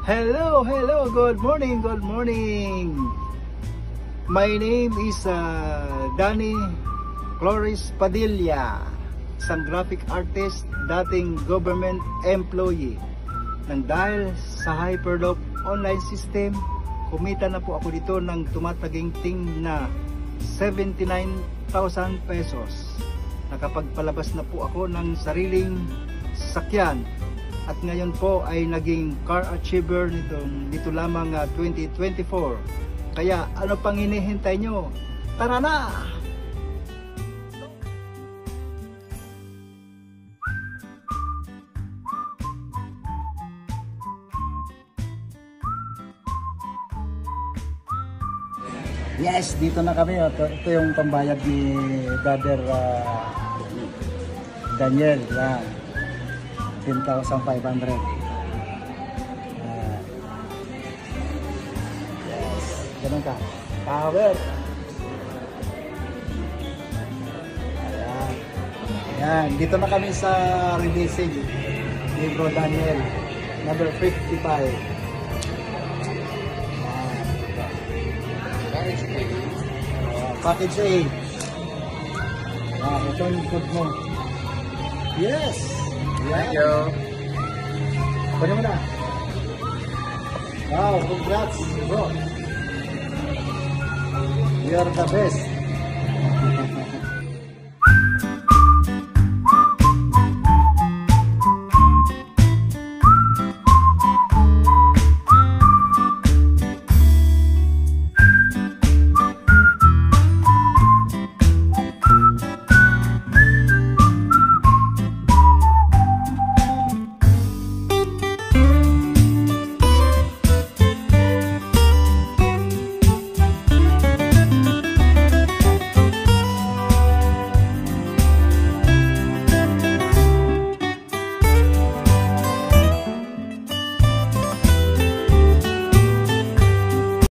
Hello, good morning. My name is Danny Flores Padilla, isang graphic artist, dating government employee. Nang dahil sa Hyperloop online system, kumita na po ako dito ng tumataginting na 79,000 pesos. Nakapagpalabas na po ako ng sariling sasakyan. At ngayon po ay naging car achiever dito lamang 2024. Kaya ano pang hinihintay nyo? Tara na! Yes, dito na kami. Ito yung pambayad ni Brother Daniel. Yan. 10,500. Yes, ganun ka. Power. Ayan. Ayan, dito na kami sa releasing ni Bro Daniel, number 55. Package A. Ito yung code mo. Yes! Thank you. Pwede mo na. Wow, congrats bro. You are the best.